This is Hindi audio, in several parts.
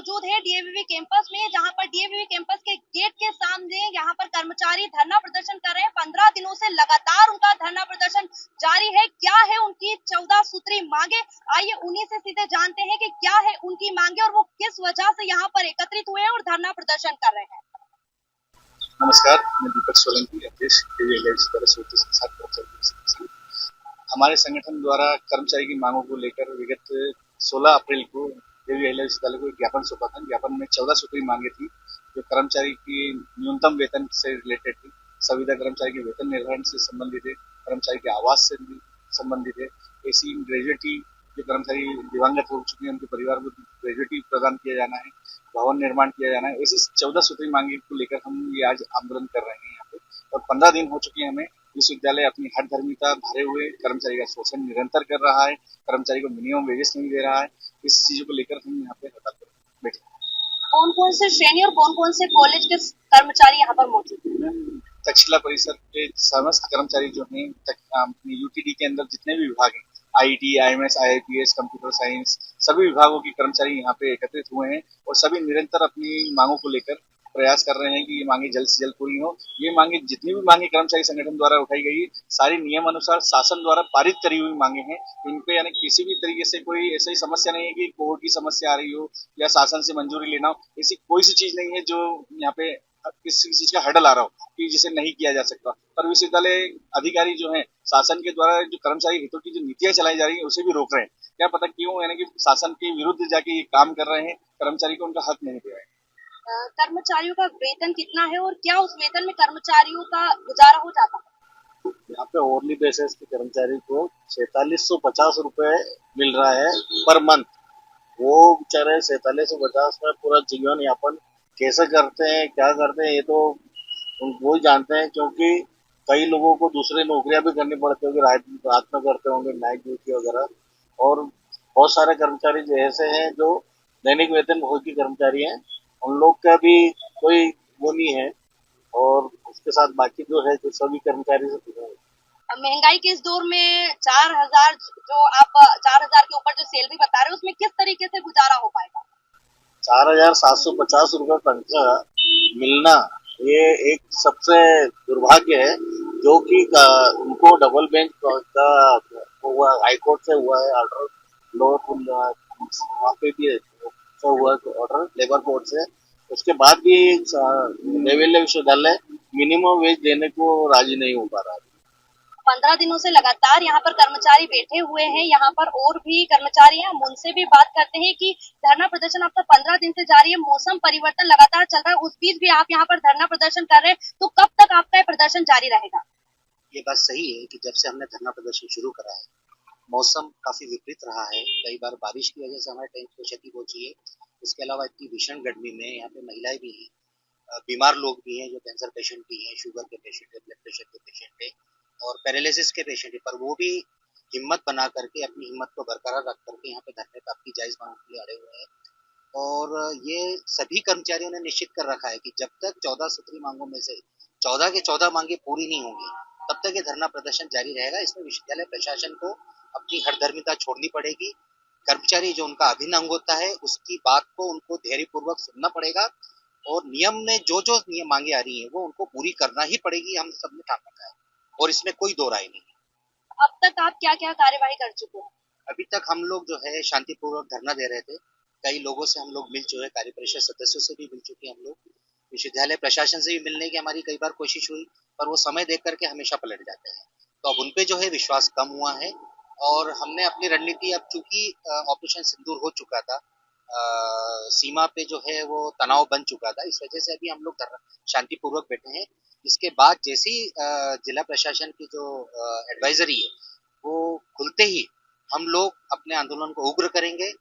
मौजूद है डीएवीवी कैंपस में, जहां पर डीएवीवी कैंपस के गेट के सामने यहाँ पर कर्मचारी धरना प्रदर्शन कर रहे हैं। 15 दिनों से लगातार उनका धरना प्रदर्शन जारी है। क्या है उनकी 14 सूत्री मांगे, आइए उन्हीं से सीधे जानते हैं कि क्या है उनकी मांगे और वो किस वजह से यहाँ पर एकत्रित हुए हैं और धरना प्रदर्शन कर रहे हैं। नमस्कार, मैं दीपक सोलंकी, अध्यक्ष कर्मचारी। हमारे संगठन द्वारा कर्मचारी की मांगों को लेकर विगत 16 अप्रैल को विश्वविद्यालय को एक ज्ञापन सौंपा था। ज्ञापन में 14 सूत्री मांगे थी, जो कर्मचारी की न्यूनतम वेतन से रिलेटेड थी, संविदा कर्मचारी के वेतन निर्धारण से संबंधित है, कर्मचारी के आवास से संबंधित है, ऐसी ग्रेजुएटी जो कर्मचारी दिवंगत हो चुके हैं उनके परिवार को ग्रेजुएटी प्रदान किया जाना है, भवन निर्माण किया जाना है। ऐसी 14 सूत्री मांगे को लेकर हम ये आज आंदोलन कर रहे हैं यहाँ पे, और 15 दिन हो चुके हैं हमें। विश्वविद्यालय अपनी हठधर्मिता धारे हुए कर्मचारी का शोषण निरंतर कर रहा है, कर्मचारी को मिनिमम वेजेस नहीं दे रहा है। इस चीजों को लेकर हम यहाँ पे हड़ताल पर बैठे। कौन कौन से श्रेणी और कौन कौन से कॉलेज के कर्मचारी यहाँ पर मौजूद हैं? तक्षशिला परिसर के समस्त कर्मचारी जो हैं, यूटीडी के अंदर जितने भी विभाग हैं, आईटी, आईएमएस, आईआईपीएस, कंप्यूटर साइंस, सभी विभागों के कर्मचारी यहाँ पे एकत्रित हुए हैं और सभी निरंतर अपनी मांगों को लेकर प्रयास कर रहे हैं कि ये मांगे जल्द से जल्द पूरी हो। ये मांगे, जितनी भी मांगे कर्मचारी संगठन द्वारा उठाई गई, सारी नियम अनुसार शासन द्वारा पारित करी हुई मांगे हैं। इनपे यानी किसी भी तरीके से कोई ऐसी समस्या नहीं है कि कोर्ट की समस्या आ रही हो या शासन से मंजूरी लेना हो। ऐसी कोई सी चीज नहीं है जो यहाँ पे किसी चीज का हर्डल आ रहा हो कि जिसे नहीं किया जा सकता। पर विश्वविद्यालय अधिकारी जो है, शासन के द्वारा जो कर्मचारी हितों की जो नीतियां चलाई जा रही है उसे भी रोक रहे हैं। क्या पता क्यों, यानी कि शासन के विरुद्ध जाके ये काम कर रहे हैं, कर्मचारी को उनका हक नहीं दे रहे हैं। कर्मचारियों का वेतन कितना है और क्या उस वेतन में कर्मचारियों का गुजारा हो जाता है? यहाँ पे ओवरली बेसिस के कर्मचारी को 4650 रुपए मिल रहा है पर मंथ। वो बेचारे 4650 में पूरा जीवन यापन कैसे करते हैं, क्या करते हैं, ये तो वो ही जानते हैं। क्योंकि कई लोगों को दूसरी नौकरियां भी करनी पड़ती होगी, रात में करते होंगे, नाइट ड्यूटी वगैरह। और बहुत सारे कर्मचारी जो ऐसे हैं जो दैनिक वेतन भोगी कर्मचारी हैं, उन लोग का भी कोई वो नहीं है। और उसके साथ बाकी जो है, जो सभी कर्मचारी से महंगाई के इस दौर में 4000 जो आप 4000 के ऊपर जो सैलरी बता रहे हो, उसमें किस तरीके से गुजारा हो पाएगा? 4750 रुपए तनख्वाह मिलना ये एक सबसे दुर्भाग्य है, जो कि उनको डबल बेंच का हुआ, हाईकोर्ट से हुआ है ऑर्डर, लोअर वहाँ पे भी हुआ ऑर्डर लेबर कोर्ट से। उसके बाद भी नैवेल्य विश्वविद्यालय मिनिमम वेज देने को राजी नहीं हो पा रहा है। 15 दिनों से लगातार यहाँ पर कर्मचारी बैठे हुए हैं। यहाँ पर और भी कर्मचारी हैं, हम उनसे भी बात करते हैं कि धरना प्रदर्शन आपका 15 दिन से जारी है, मौसम परिवर्तन लगातार चल रहा है, उस बीच भी आप यहाँ पर धरना प्रदर्शन कर रहे हैं, तो कब तक आपका ये प्रदर्शन जारी रहेगा? ये बात सही है कि जब से हमने धरना प्रदर्शन शुरू करा है, मौसम काफी विपरीत रहा है। कई बार बारिश की वजह से हमारे टैंक को क्षति पहुंची है। इसके अलावा इतनी भीषण गर्मी में यहाँ पे महिलाएं भी हैं, बीमार लोग भी हैं, जो कैंसर पेशेंट भी हैं, शुगर के पेशेंट है, ब्लड प्रेशर के पेशेंट है और पैरालिसिस के पेशेंट है। पर वो भी हिम्मत बना करके, अपनी हिम्मत को बरकरार रख करके यहाँ पे धरने पे अपनी जायज मांगों के लिए अड़े हुए हैं। और ये सभी कर्मचारियों ने निश्चित कर रखा है कि जब तक 14 सूत्री मांगों में से 14 के 14 मांगे पूरी नहीं होंगी, तब तक ये धरना प्रदर्शन जारी रहेगा। इसमें विश्वविद्यालय प्रशासन को अपनी हठधर्मिता छोड़नी पड़ेगी। कर्मचारी जो उनका अभिन्न अंग होता है, उसकी बात को उनको धैर्यपूर्वक सुनना पड़ेगा और नियम में जो जो नियम मांगे आ रही है वो उनको पूरी करना ही पड़ेगी। हम सबने ठान रखा है और इसमें कोई दो राय नहीं है। अब तक आप क्या क्या कार्यवाही कर चुके हैं? अभी तक हम लोग जो है शांतिपूर्वक धरना दे रहे थे। कई लोगों से हम लोग मिल चुके हैं, कार्य परिषद सदस्यों से भी मिल चुके हैं हम लोग। विश्वविद्यालय प्रशासन से भी मिलने की हमारी कई बार कोशिश हुई, पर वो समय देख करके हमेशा पलट जाते हैं। तो अब उनपे जो है विश्वास कम हुआ है और हमने अपनी रणनीति, अब चूंकि ऑपरेशन सिंदूर हो चुका था, सीमा पे जो है वो तनाव बन चुका था, इस वजह से अभी हम लोग शांतिपूर्वक बैठे हैं। इसके बाद जैसी जिला प्रशासन की जो एडवाइजरी है वो खुलते ही हम लोग अपने आंदोलन को उग्र करेंगे,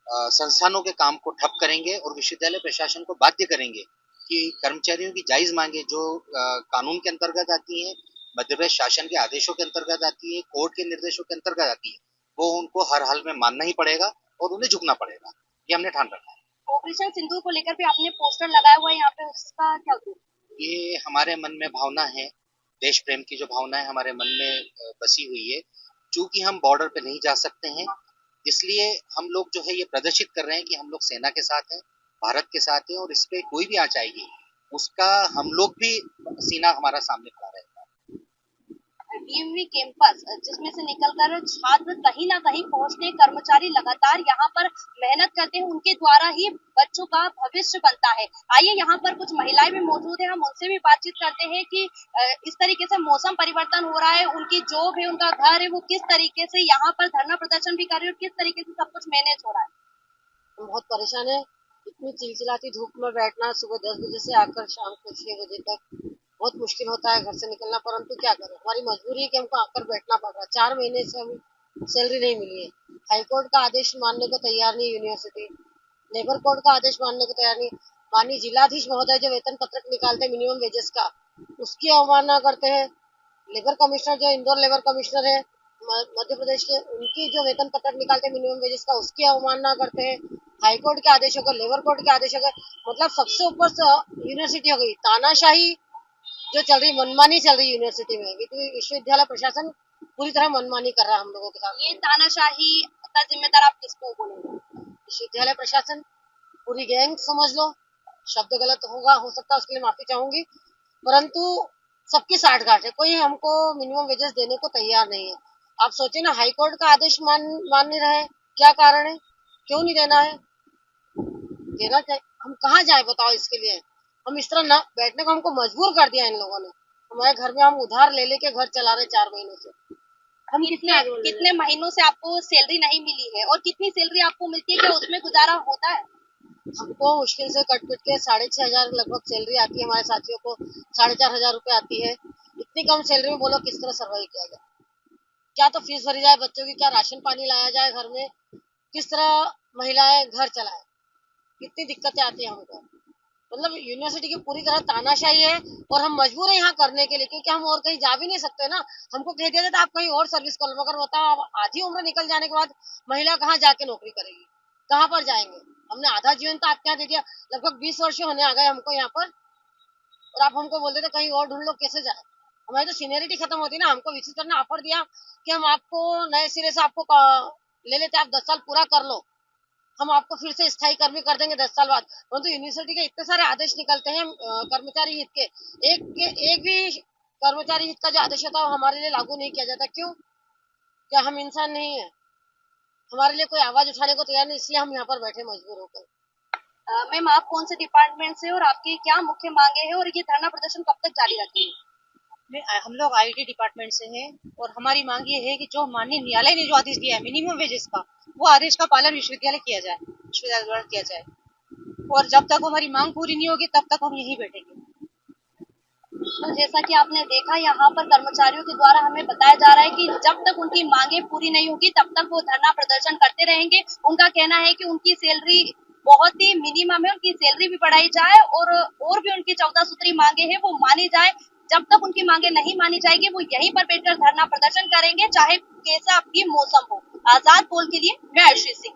संस्थानों के काम को ठप करेंगे और विश्वविद्यालय प्रशासन को बाध्य करेंगे कि कर्मचारियों की जायज मांगे जो कानून के अंतर्गत आती है, मध्य प्रदेश शासन के आदेशों के अंतर्गत आती है, कोर्ट के निर्देशों के अंतर्गत आती है, वो उनको हर हाल में मानना ही पड़ेगा और उन्हें झुकना पड़ेगा। ये हमने ठान रखा है। ऑपरेशन सिंदूर को लेकर भी आपने पोस्टर लगाया हुआ है यहाँ पे, उसका क्या उद्देश्य? ये हमारे मन में भावना है, देश प्रेम की जो भावना है हमारे मन में बसी हुई है। चूंकि हम बॉर्डर पे नहीं जा सकते हैं, इसलिए हम लोग जो है ये प्रदर्शित कर रहे हैं कि हम लोग सेना के साथ हैं, भारत के साथ हैं, और इस पे कोई भी आंच आएगी उसका हम लोग भी सीना हमारा सामने खड़ा रहेगा। डीएवी कैंपस जिसमें से निकलकर छात्र कहीं ना कहीं पहुंचते, कर्मचारी लगातार यहाँ पर मेहनत करते हैं, उनके द्वारा ही बच्चों का भविष्य बनता है। आइए यहाँ पर कुछ महिलाएं भी मौजूद है, हम उनसे भी बातचीत करते हैं कि इस तरीके से मौसम परिवर्तन हो रहा है, उनकी जॉब है, उनका घर है, वो किस तरीके से यहाँ पर धरना प्रदर्शन भी कर रहे हैं और किस तरीके से सब कुछ मैनेज हो रहा है। हम बहुत परेशान है, इतनी चिलचिलाती धूप में बैठना, सुबह 10 बजे से आकर शाम को 6 बजे तक बहुत मुश्किल होता है घर से निकलना, परंतु क्या करें, हमारी मजबूरी है कि हमको आकर बैठना पड़ रहा है। 4 महीने से हम सैलरी नहीं मिली है। हाईकोर्ट का आदेश मानने को तैयार नहीं यूनिवर्सिटी, लेबर कोड का आदेश मानने को तैयार नहीं। माननीय जिलाधीश महोदय जो वेतन पत्रक निकालते मिनिमम वेजेस का, उसकी अवमानना करते हैं। लेबर कमिश्नर जो इंदौर लेबर कमिश्नर है मध्य प्रदेश के, उनकी जो वेतन पत्रक निकालते मिनिमम वेजेस का, उसकी अवमानना करते हैं। हाईकोर्ट के आदेशों को, लेबर कोर्ट के आदेशों को, मतलब सबसे ऊपर यूनिवर्सिटी हो गई। तानाशाही जो चल रही, मनमानी चल रही यूनिवर्सिटी में, विश्वविद्यालय प्रशासन पूरी तरह मनमानी कर रहा है हम लोगों के साथ। ये तानाशाही का जिम्मेदार आप किसको बोलेंगे? विश्वविद्यालय प्रशासन, पूरी गैंग समझ लो। शब्द गलत होगा, हो सकता है, उसके लिए माफी चाहूंगी, परंतु सबकी साठगांठ है, कोई हमको मिनिमम वेजेस देने को तैयार नहीं है। आप सोचिए ना, हाईकोर्ट का आदेश मान नहीं रहे, क्या कारण है, क्यों नहीं देना है? देना चाहिए। हम कहाँ जाए बताओ इसके लिए? हम इस तरह न बैठने को हमको मजबूर कर दिया इन लोगों ने। हमारे घर में हम उधार ले लेके घर चला रहे 4 महीनों से। हम कितने महीनों से आपको सैलरी नहीं मिली है और कितनी सैलरी आपको मिलती है, क्या उसमें गुजारा होता है? हमको मुश्किल से कट पिट के 6,500 लगभग सैलरी आती है, हमारे साथियों को 4,500 रुपए आती है। इतनी कम सैलरी में बोलो किस तरह सर्वाइव किया जाए? क्या तो फीस भरी जाए बच्चों की, क्या राशन पानी लाया जाए घर में, किस तरह महिलाएं घर चलाए? कितनी दिक्कतें आती है हमको। मतलब यूनिवर्सिटी की पूरी तरह तानाशाही है और हम मजबूर है यहाँ करने के लिए, क्योंकि हम और कहीं जा भी नहीं सकते ना। हमको कह दिया जाता है आप कहीं और सर्विस कर लो, मगर बताओ अब आधी उम्र निकल जाने के बाद महिला कहाँ जाके नौकरी करेगी, कहाँ पर जाएंगे? हमने आधा जीवन तो आपके यहाँ दे दिया, लगभग 20 वर्ष होने आ गए हमको यहाँ पर, और आप हमको बोल देते कहीं और ढूंढ लो, कैसे जाए? हमारी तो सीनियरिटी खत्म होती ना। हमको विशेष ने ऑफर दिया कि हम आपको नए सिरे से आपको ले लेते, आप 10 साल पूरा कर लो, हम आपको फिर से स्थायी कर्मी कर देंगे 10 साल बाद। परंतु यूनिवर्सिटी के इतने सारे आदेश निकलते हैं कर्मचारी हित के, एक भी कर्मचारी हित का जो आदेश होता है वो हमारे लिए लागू नहीं किया जाता। क्यों? क्या हम इंसान नहीं है? हमारे लिए कोई आवाज उठाने को तैयार नहीं, इसलिए हम यहाँ पर बैठे मजबूर होकर। मैम, आप कौन से डिपार्टमेंट से और आपकी क्या मुख्य मांगे हैं और ये धरना प्रदर्शन कब तक जारी रखेंगे? हम लोग आईटी डिपार्टमेंट से हैं और हमारी मांग ये है कि जो माननीय न्यायालय ने जो आदेश दिया है मिनिमम वेजेस का, वो आदेश का पालन विश्वविद्यालय द्वारा किया जाए, और जब तक हमारी मांग पूरी नहीं होगी तब तक हम यहीं बैठेंगे। तो जैसा कि आपने देखा, यहाँ पर कर्मचारियों के द्वारा हमें बताया जा रहा है कि जब तक उनकी मांगे पूरी नहीं होगी तब तक वो धरना प्रदर्शन करते रहेंगे। उनका कहना है कि उनकी सैलरी बहुत ही मिनिमम है, उनकी सैलरी भी बढ़ाई जाए और भी उनकी 14 सूत्री मांगे हैं वो मानी जाए। जब तक उनकी मांगे नहीं मानी जाएगी वो यहीं पर बैठकर धरना प्रदर्शन करेंगे, चाहे कैसा भी मौसम हो। आजाद पोल के लिए मैं आशीष सिंह।